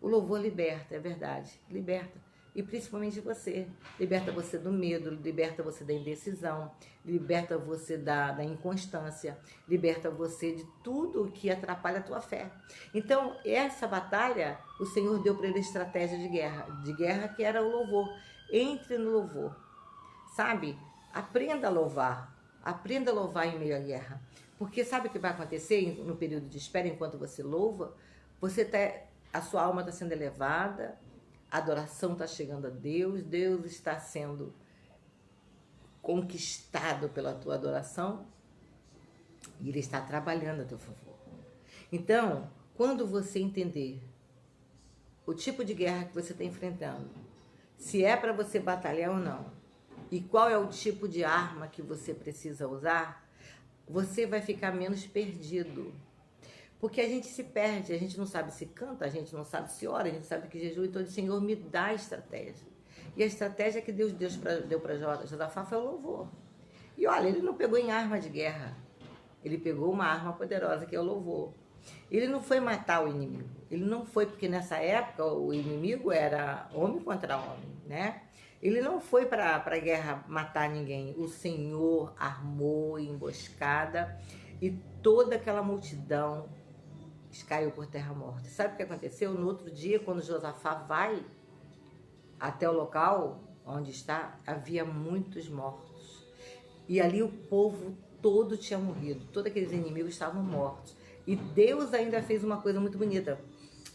O louvor liberta, é verdade, liberta. E principalmente você. Liberta você do medo, liberta você da indecisão, liberta você da inconstância, liberta você de tudo que atrapalha a tua fé. Então, essa batalha, o Senhor deu para ele estratégia de guerra que era o louvor. Entre no louvor, sabe? Aprenda a louvar em meio à guerra. Porque sabe o que vai acontecer no período de espera, enquanto você louva? A sua alma está sendo elevada, a adoração está chegando a Deus, Deus está sendo conquistado pela tua adoração e Ele está trabalhando a teu favor. Então, quando você entender o tipo de guerra que você está enfrentando, se é para você batalhar ou não, e qual é o tipo de arma que você precisa usar, você vai ficar menos perdido. Porque a gente se perde, a gente não sabe se canta, a gente não sabe se ora, a gente sabe que jejum. Então o Senhor me dá a estratégia. E a estratégia que Deus deu para Josafá foi o louvor. E olha, ele não pegou em arma de guerra, ele pegou uma arma poderosa que é o louvor. Ele não foi matar o inimigo, ele não foi, porque nessa época o inimigo era homem contra homem, né? Ele não foi para a guerra matar ninguém, o Senhor armou emboscada e toda aquela multidão caiu por terra morta. Sabe o que aconteceu? No outro dia, quando Josafá vai até o local onde está, havia muitos mortos. E ali o povo todo tinha morrido. Todos aqueles inimigos estavam mortos. E Deus ainda fez uma coisa muito bonita.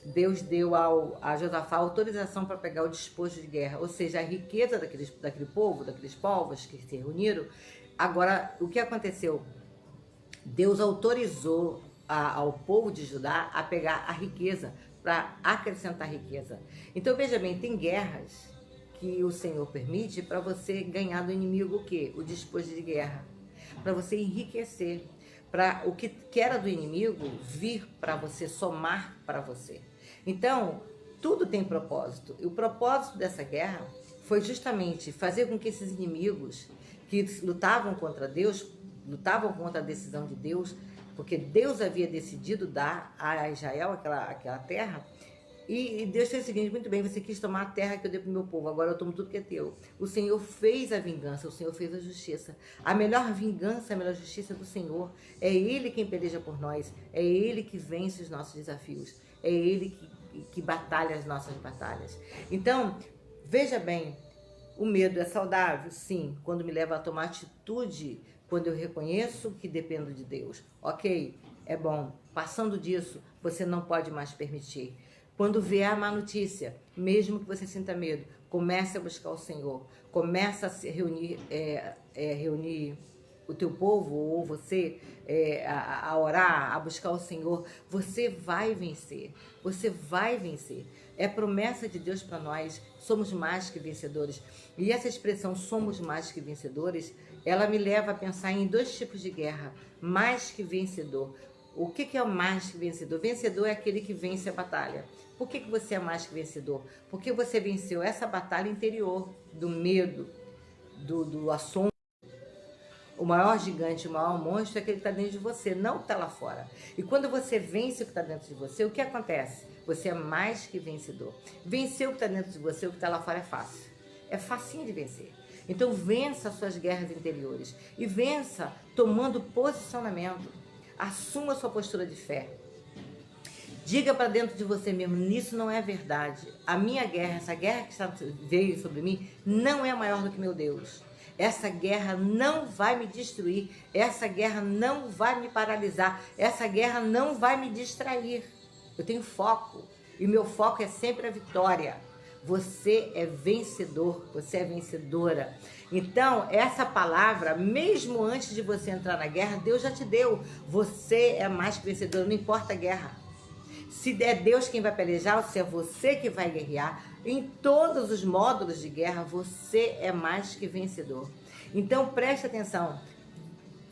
Deus deu a Josafá autorização para pegar o despojo de guerra. Ou seja, a riqueza daquele povo, daqueles povos que se reuniram. Agora, o que aconteceu? Deus autorizou ao povo de Judá a pegar a riqueza, para acrescentar riqueza. Então veja bem, tem guerras que o Senhor permite para você ganhar do inimigo o quê? O despojo de guerra, para você enriquecer, para o que era do inimigo vir para você, somar para você. Então tudo tem propósito, e o propósito dessa guerra foi justamente fazer com que esses inimigos que lutavam contra Deus, lutavam contra a decisão de Deus, porque Deus havia decidido dar a Israel aquela terra, e Deus fez o seguinte: muito bem, você quis tomar a terra que eu dei para o meu povo, agora eu tomo tudo que é teu. O Senhor fez a vingança, o Senhor fez a justiça. A melhor vingança, a melhor justiça é do Senhor. É Ele quem peleja por nós, é Ele que vence os nossos desafios, é Ele que batalha as nossas batalhas. Então, veja bem, o medo é saudável? Sim, quando me leva a tomar atitude, quando eu reconheço que dependo de Deus. Ok, é bom. Passando disso, você não pode mais permitir. Quando vier a má notícia, mesmo que você sinta medo, comece a buscar o Senhor. Comece a se reunir o teu povo ou você a orar, a buscar o Senhor. Você vai vencer. Você vai vencer. É promessa de Deus para nós. Somos mais que vencedores. E essa expressão, somos mais que vencedores, ela me leva a pensar em dois tipos de guerra. Mais que vencedor. O que é o mais que vencedor? Vencedor é aquele que vence a batalha. Por que você é mais que vencedor? Porque você venceu essa batalha interior do medo, do assombro. O maior gigante, o maior monstro é aquele que está dentro de você, não o que está lá fora. E quando você vence o que está dentro de você, o que acontece? Você é mais que vencedor. Vencer o que está dentro de você, o que está lá fora é fácil. É facinho de vencer. Então vença as suas guerras interiores. E vença tomando posicionamento. Assuma a sua postura de fé. Diga para dentro de você mesmo, nisso não é verdade. A minha guerra, essa guerra que veio sobre mim, não é maior do que meu Deus. Essa guerra não vai me destruir. Essa guerra não vai me paralisar. Essa guerra não vai me distrair. Eu tenho foco. E meu foco é sempre a vitória. Você é vencedor. Você é vencedora. Então, essa palavra, mesmo antes de você entrar na guerra, Deus já te deu. Você é mais que vencedor. Não importa a guerra. Se é Deus quem vai pelejar, ou se é você que vai guerrear, em todos os módulos de guerra, você é mais que vencedor. Então, preste atenção.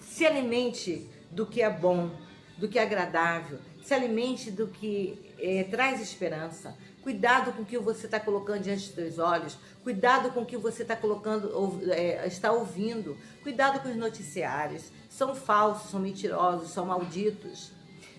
Se alimente do que é bom, do que é agradável. Se alimente do que traz esperança. Cuidado com o que você está colocando diante dos seus olhos. Cuidado com o que você está está ouvindo. Cuidado com os noticiários. São falsos, são mentirosos, são malditos.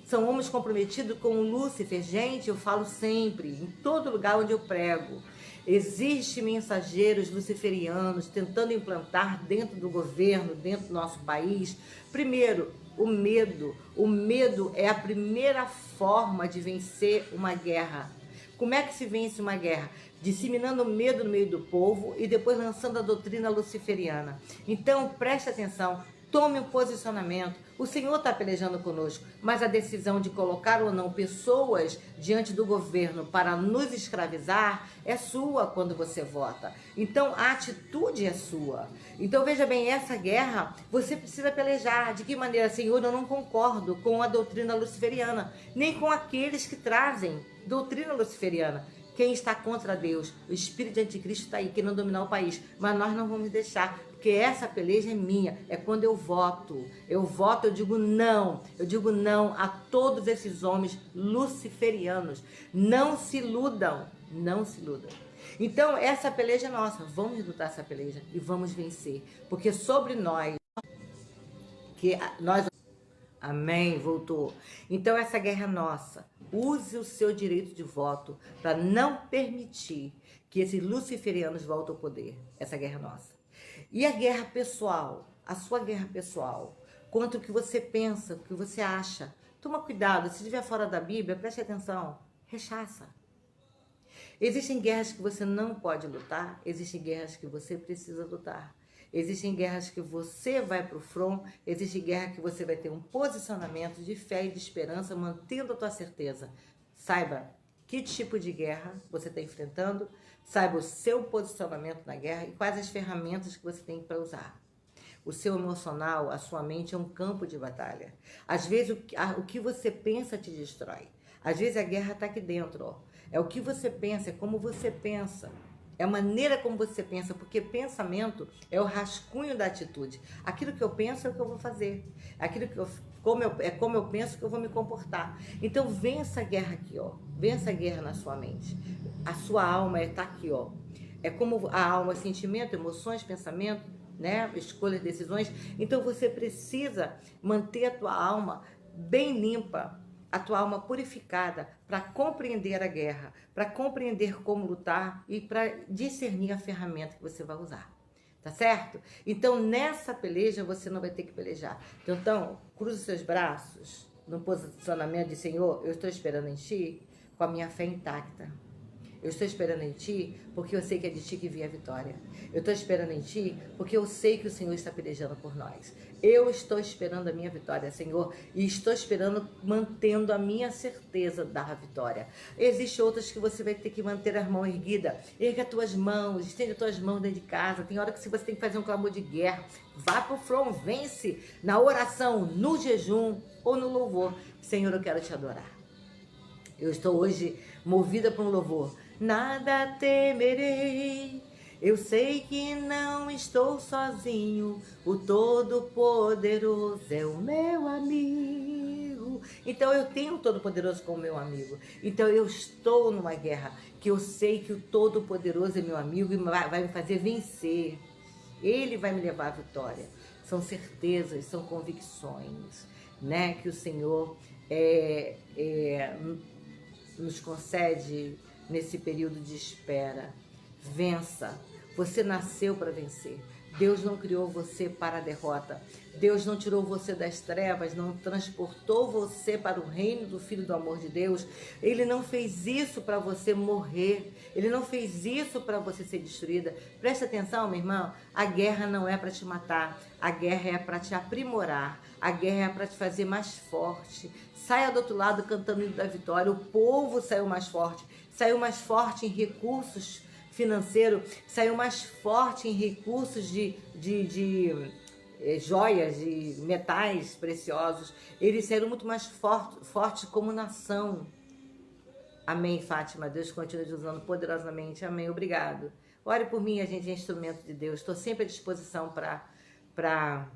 São homens comprometidos com o Lúcifer. Gente, eu falo sempre, em todo lugar onde eu prego. Existem mensageiros luciferianos tentando implantar dentro do governo, dentro do nosso país. Primeiro, o medo. O medo é a primeira forma de vencer uma guerra. Como é que se vence uma guerra? Disseminando medo no meio do povo e depois lançando a doutrina luciferiana. Então, preste atenção. Tome um posicionamento. O Senhor está pelejando conosco, mas a decisão de colocar ou não pessoas diante do governo para nos escravizar é sua quando você vota. Então, a atitude é sua. Então, veja bem, essa guerra você precisa pelejar. De que maneira, Senhor? Eu não concordo com a doutrina luciferiana, nem com aqueles que trazem doutrina luciferiana. Quem está contra Deus, o espírito de anticristo está aí, querendo dominar o país. Mas nós não vamos deixar, porque essa peleja é minha. É quando eu voto. Eu voto, eu digo não. Eu digo não a todos esses homens luciferianos. Não se iludam. Não se iludam. Então, essa peleja é nossa. Vamos lutar essa peleja e vamos vencer. Porque sobre nós, Amém, voltou. Então essa guerra é nossa. Use o seu direito de voto para não permitir que esses luciferianos voltem ao poder. Essa guerra é nossa. E a guerra pessoal, a sua guerra pessoal, contra o que você pensa, o que você acha. Toma cuidado, se estiver fora da Bíblia, preste atenção, rechaça. Existem guerras que você não pode lutar, existem guerras que você precisa lutar. Existem guerras que você vai para o front, existe guerra que você vai ter um posicionamento de fé e de esperança, mantendo a tua certeza. Saiba que tipo de guerra você está enfrentando, saiba o seu posicionamento na guerra e quais as ferramentas que você tem para usar. O seu emocional, a sua mente é um campo de batalha. Às vezes o que você pensa te destrói. Às vezes a guerra está aqui dentro, ó. É o que você pensa, é como você pensa. É a maneira como você pensa, porque pensamento é o rascunho da atitude. Aquilo que eu penso é o que eu vou fazer. Aquilo que como eu penso que eu vou me comportar. Então vença a guerra aqui, ó. Vença a guerra na sua mente. A sua alma está aqui, ó. É como a alma, sentimento, emoções, pensamento, né? Escolhas, decisões. Então você precisa manter a tua alma bem limpa, a tua alma purificada, para compreender a guerra, para compreender como lutar e para discernir a ferramenta que você vai usar. Tá certo? Então, nessa peleja, você não vai ter que pelejar. Então, cruze seus braços no posicionamento de Senhor, eu estou esperando em Ti com a minha fé intacta. Eu estou esperando em Ti porque eu sei que é de Ti que vem a vitória. Eu estou esperando em Ti porque eu sei que o Senhor está pelejando por nós. Eu estou esperando a minha vitória, Senhor, e estou esperando, mantendo a minha certeza da vitória. Existem outras que você vai ter que manter as mãos erguidas. Erga as tuas mãos, estende as tuas mãos dentro de casa. Tem hora que você tem que fazer um clamor de guerra. Vá para o front, vence na oração, no jejum ou no louvor. Senhor, eu quero Te adorar. Eu estou hoje movida por um louvor. Nada temerei, eu sei que não estou sozinho, o Todo-Poderoso é o meu amigo. Então eu tenho o Todo-Poderoso como meu amigo. Então eu estou numa guerra que eu sei que o Todo-Poderoso é meu amigo e vai me fazer vencer. Ele vai me levar à vitória. São certezas, são convicções, né? Que o Senhor nos concede nesse período de espera. Vença. Você nasceu para vencer. Deus não criou você para a derrota. Deus não tirou você das trevas, não transportou você para o reino do Filho do amor de Deus. Ele não fez isso para você morrer. Ele não fez isso para você ser destruída. Presta atenção, meu irmão. A guerra não é para te matar. A guerra é para te aprimorar. A guerra é para te fazer mais forte. Saia do outro lado cantando o hino da vitória. O povo saiu mais forte. Saiu mais forte em recursos financeiro, saiu mais forte em recursos de joias, de metais preciosos. Eles saíram muito mais fortes como nação. Amém, Fátima. Deus continua te usando poderosamente. Amém. Obrigado. Ore por mim, a gente é instrumento de Deus. Estou sempre à disposição para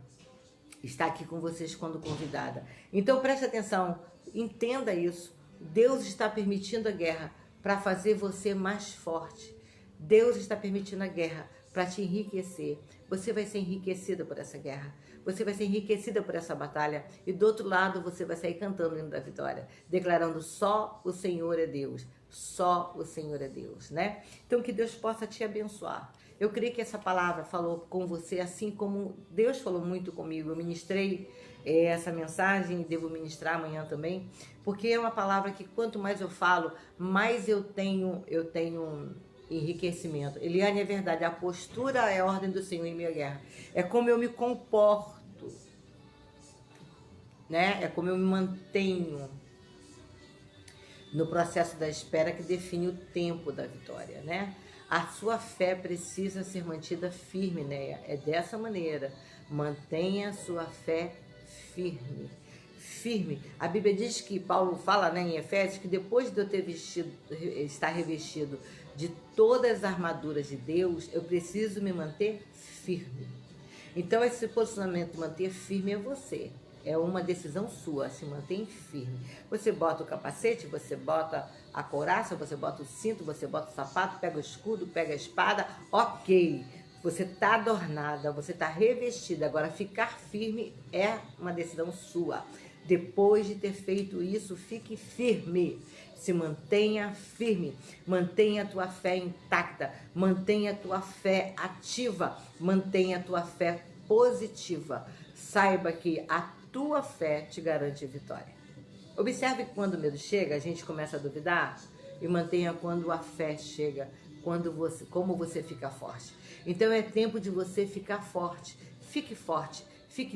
estar aqui com vocês quando convidada. Então preste atenção, entenda isso. Deus está permitindo a guerra para fazer você mais forte. Deus está permitindo a guerra para te enriquecer. Você vai ser enriquecida por essa guerra. Você vai ser enriquecida por essa batalha. E do outro lado você vai sair cantando o hino da vitória. Declarando só o Senhor é Deus. Só o Senhor é Deus, né? Então que Deus possa te abençoar. Eu creio que essa palavra falou com você assim como Deus falou muito comigo. Eu ministrei essa mensagem e devo ministrar amanhã também. Porque é uma palavra que quanto mais eu falo, mais eu tenho enriquecimento. Eliane, é verdade, a postura é a ordem do Senhor em minha guerra. É como eu me comporto, né? É como eu me mantenho no processo da espera que define o tempo da vitória, né? A sua fé precisa ser mantida firme, né? É dessa maneira. Mantenha a sua fé firme. Firme. A Bíblia diz que Paulo fala, né, em Efésios, que depois de eu ter estar revestido de todas as armaduras de Deus, eu preciso me manter firme. Então esse posicionamento de manter firme é você. É uma decisão sua, se mantém firme. Você bota o capacete, você bota a couraça, você bota o cinto, você bota o sapato, pega o escudo, pega a espada, ok. Você está adornada, você está revestida. Agora ficar firme é uma decisão sua. Depois de ter feito isso, fique firme. Se mantenha firme, mantenha a tua fé intacta, mantenha a tua fé ativa, mantenha a tua fé positiva. Saiba que a tua fé te garante vitória. Observe que quando o medo chega, a gente começa a duvidar, e mantenha quando a fé chega, como você fica forte. Então é tempo de você ficar forte, fique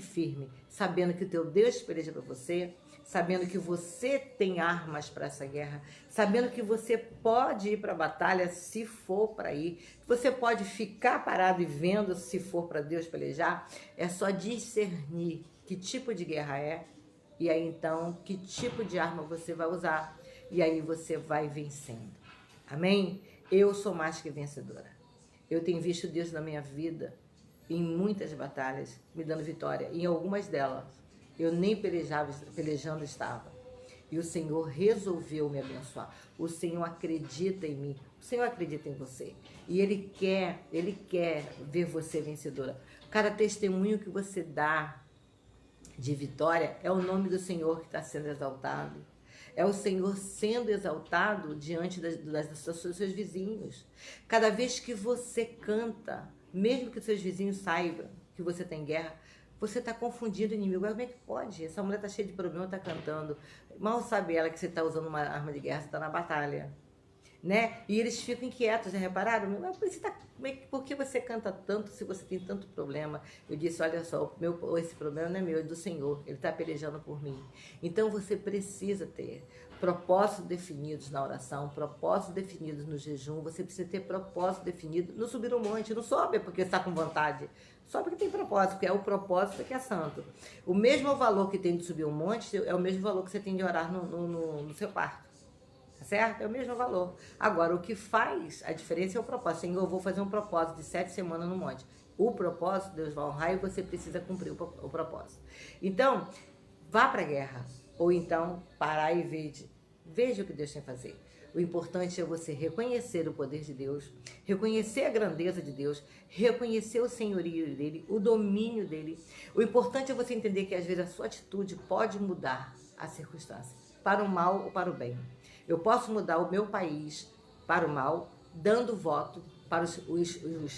firme, sabendo que o teu Deus peleja para você, sabendo que você tem armas para essa guerra, sabendo que você pode ir para a batalha se for para ir, você pode ficar parado e vendo se for para Deus pelejar. É só discernir que tipo de guerra é, e aí então que tipo de arma você vai usar, e aí você vai vencendo. Amém? Eu sou mais que vencedora. Eu tenho visto Deus na minha vida em muitas batalhas, me dando vitória. Em algumas delas, eu nem pelejando estava. E o Senhor resolveu me abençoar. O Senhor acredita em mim. O Senhor acredita em você. E Ele quer ver você vencedora. Cada testemunho que você dá de vitória é o nome do Senhor que está sendo exaltado. É o Senhor sendo exaltado diante dos seus vizinhos. Cada vez que você canta, mesmo que seus vizinhos saibam que você tem guerra, você está confundindo o inimigo. Como é que pode? Essa mulher está cheia de problema, está cantando. Mal sabe ela que você está usando uma arma de guerra, você está na batalha. Né? E eles ficam inquietos, já repararam? Por que você canta tanto se você tem tanto problema? Eu disse, olha só, esse problema não é meu, é do Senhor. Ele está pelejando por mim. Então você precisa ter propósitos definidos na oração, propósitos definidos no jejum. Você precisa ter propósito definido. Não subir o monte, não sobe porque está com vontade. Sobe porque tem propósito, porque é o propósito que é santo. O mesmo valor que tem de subir um monte é o mesmo valor que você tem de orar no seu quarto. Certo? É o mesmo valor. Agora, o que faz a diferença é o propósito. Senhor, eu vou fazer um propósito de 7 semanas no monte. O propósito, Deus vai honrar e você precisa cumprir o propósito. Então, vá para a guerra. ou então parar e veja o que Deus tem a fazer. O importante é você reconhecer o poder de Deus, reconhecer a grandeza de Deus, reconhecer o senhorio dele, o domínio dele. O importante é você entender que às vezes a sua atitude pode mudar a circunstância, para o mal ou para o bem. Eu posso mudar o meu país para o mal, dando voto para os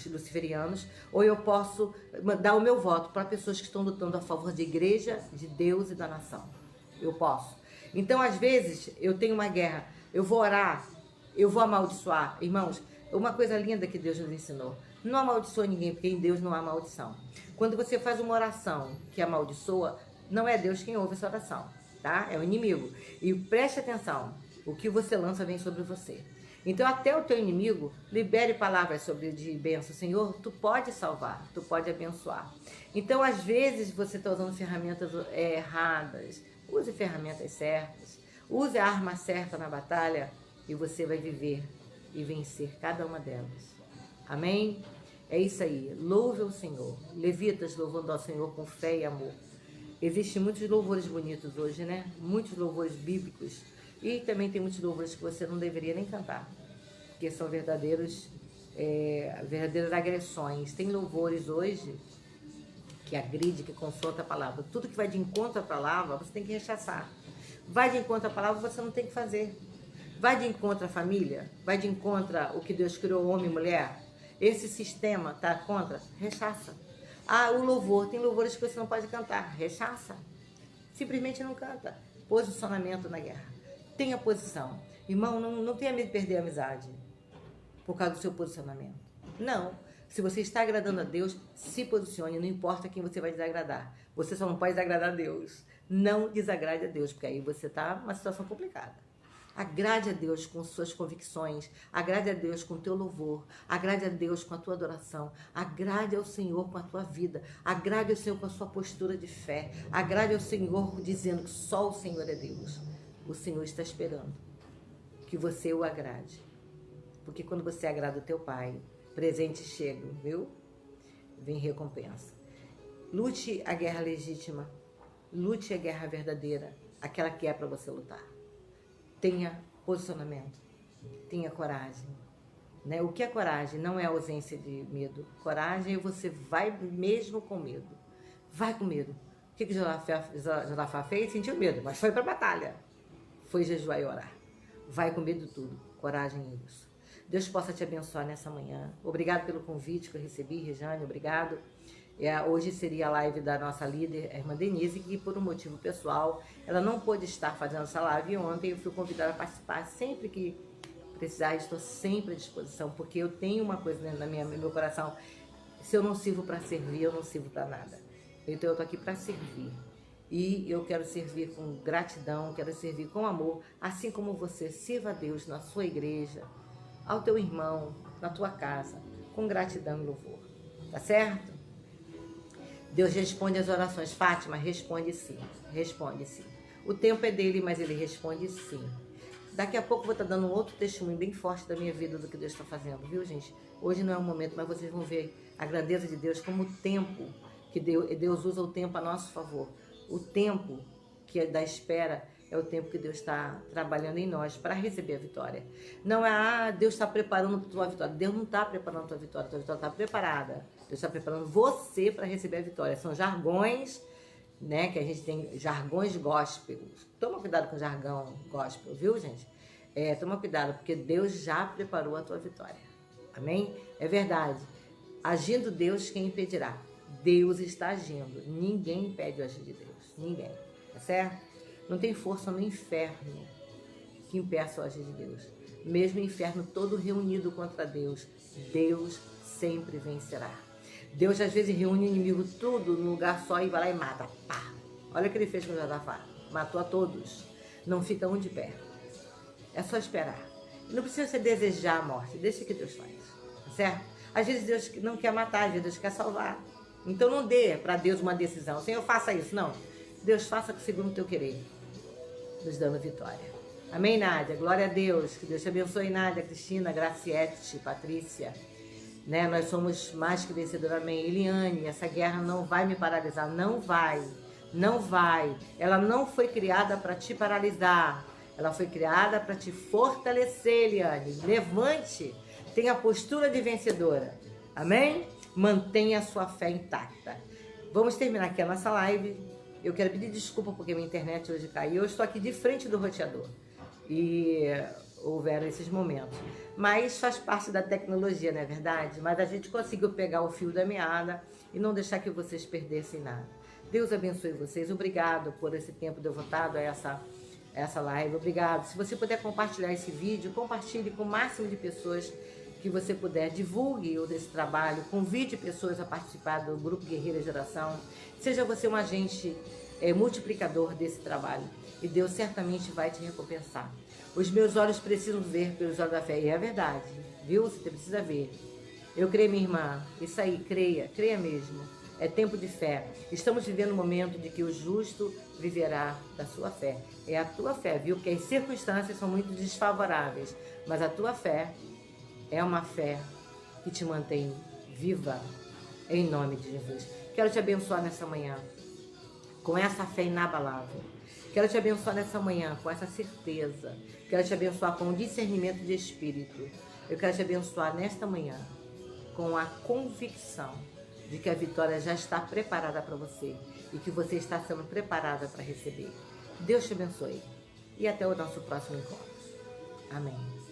luciferianos, ou eu posso dar o meu voto para pessoas que estão lutando a favor da igreja, de Deus e da nação. Eu posso. Então, às vezes, eu tenho uma guerra, eu vou orar, eu vou amaldiçoar. Irmãos, uma coisa linda que Deus nos ensinou: não amaldiçoa ninguém, porque em Deus não há maldição. Quando você faz uma oração que amaldiçoa, não é Deus quem ouve essa oração, tá? É o inimigo. E preste atenção, o que você lança vem sobre você. Então, até o teu inimigo, libere palavras de bênção. Senhor, tu pode salvar, tu pode abençoar. Então, às vezes, você está usando ferramentas erradas. Use ferramentas certas. Use a arma certa na batalha e você vai viver e vencer cada uma delas. Amém? É isso aí. Louve o Senhor. Levitas louvando ao Senhor com fé e amor. Existem muitos louvores bonitos hoje, né? Muitos louvores bíblicos. E também tem muitos louvores que você não deveria nem cantar, porque são verdadeiras agressões. Tem louvores hoje que agride, que confronta a palavra. Tudo que vai de encontro à palavra, você tem que rechaçar. Vai de encontro à palavra, você não tem que fazer. Vai de encontro à família, vai de encontro ao que Deus criou, homem e mulher. Esse sistema está contra, rechaça. Ah, o louvor, tem louvores que você não pode cantar, rechaça. Simplesmente não canta. Posicionamento na guerra. Tenha posição. Irmão, não tenha medo de perder a amizade por causa do seu posicionamento. Não. Se você está agradando a Deus, se posicione. Não importa quem você vai desagradar. Você só não pode desagradar a Deus. Não desagrade a Deus, porque aí você está numa situação complicada. Agrade a Deus com suas convicções. Agrade a Deus com o teu louvor. Agrade a Deus com a tua adoração. Agrade ao Senhor com a tua vida. Agrade ao Senhor com a sua postura de fé. Agrade ao Senhor dizendo que só o Senhor é Deus. O Senhor está esperando que você o agrade. Porque quando você agrada o teu Pai, presentes chegam, viu? Vem recompensa. Lute a guerra legítima. Lute a guerra verdadeira. Aquela que é para você lutar. Tenha posicionamento. Tenha coragem. Né? O que é coragem? Não é ausência de medo. Coragem é você vai mesmo com medo. Vai com medo. O que Josafá fez? Sentiu medo, mas foi para a batalha. Foi jejuar e orar. Vai com medo de tudo. Coragem é isso. Deus possa te abençoar nessa manhã. Obrigado pelo convite que eu recebi, Rejane, obrigado. Hoje seria a live da nossa líder, a irmã Denise, que por um motivo pessoal, ela não pôde estar fazendo essa live. E ontem eu fui convidada a participar. Sempre que precisar, estou sempre à disposição, porque eu tenho uma coisa no meu coração: se eu não sirvo para servir, eu não sirvo para nada. Então eu estou aqui para servir. E eu quero servir com gratidão, quero servir com amor, assim como você sirva a Deus na sua igreja, ao teu irmão, na tua casa, com gratidão e louvor. Tá certo? Deus responde as orações. Fátima, responde sim. Responde sim. O tempo é dele, mas ele responde sim. Daqui a pouco eu vou estar dando um outro testemunho bem forte da minha vida, do que Deus está fazendo, viu, gente? Hoje não é o momento, mas vocês vão ver a grandeza de Deus, como o tempo, que Deus usa o tempo a nosso favor. O tempo que é da espera é o tempo que Deus está trabalhando em nós para receber a vitória. Não é, Deus está preparando a tua vitória. Deus não está preparando a tua vitória está preparada. Deus está preparando você para receber a vitória. São jargões, né, que a gente tem, jargões gospel. Toma cuidado com o jargão gospel, viu, gente? Toma cuidado, porque Deus já preparou a tua vitória. Amém? É verdade. Agindo Deus, quem impedirá? Deus está agindo. Ninguém impede o agir de Deus. Ninguém. Tá certo? Não tem força no inferno que impeça o agir de Deus. Mesmo o inferno todo reunido contra Deus, Deus sempre vencerá. Deus às vezes reúne o inimigo tudo num lugar só e vai lá e mata. Pá! Olha o que ele fez com Josafá. Matou a todos. Não fica um de pé. É só esperar. Não precisa você desejar a morte. Deixa que Deus faz. Tá certo? Às vezes Deus não quer matar, às vezes Deus quer salvar. Então não dê para Deus uma decisão. Senhor, faça isso. Não. Deus faça segundo o teu querer, nos dando vitória. Amém, Nádia? Glória a Deus. Que Deus te abençoe, Nádia, Cristina, Graciete, Patrícia. Né? Nós somos mais que vencedores. Amém. Eliane, essa guerra não vai me paralisar. Não vai. Não vai. Ela não foi criada para te paralisar. Ela foi criada para te fortalecer, Eliane. Levante. Tenha a postura de vencedora. Amém? Mantenha a sua fé intacta. Vamos terminar aqui a nossa live. Eu quero pedir desculpa porque minha internet hoje caiu. Eu estou aqui de frente do roteador. E houveram esses momentos. Mas faz parte da tecnologia, não é verdade? Mas a gente conseguiu pegar o fio da meada e não deixar que vocês perdessem nada. Deus abençoe vocês. Obrigado por esse tempo devotado a essa live. Obrigado. Se você puder compartilhar esse vídeo, compartilhe com o máximo de pessoas que você puder. Divulgue esse trabalho. Convide pessoas a participar do Grupo Guerreira Geração. Seja você um agente multiplicador desse trabalho. E Deus certamente vai te recompensar. Os meus olhos precisam ver pelos olhos da fé. E é verdade, viu? Você precisa ver. Eu creio, minha irmã. Isso aí, creia. Creia mesmo. É tempo de fé. Estamos vivendo um momento de que o justo viverá da sua fé. É a tua fé, viu? Porque as circunstâncias são muito desfavoráveis. Mas a tua fé é uma fé que te mantém viva. Em nome de Jesus. Quero te abençoar nessa manhã com essa fé inabalável. Quero te abençoar nessa manhã com essa certeza. Quero te abençoar com o discernimento de espírito. Eu quero te abençoar nesta manhã com a convicção de que a vitória já está preparada para você e que você está sendo preparada para receber. Deus te abençoe e até o nosso próximo encontro. Amém.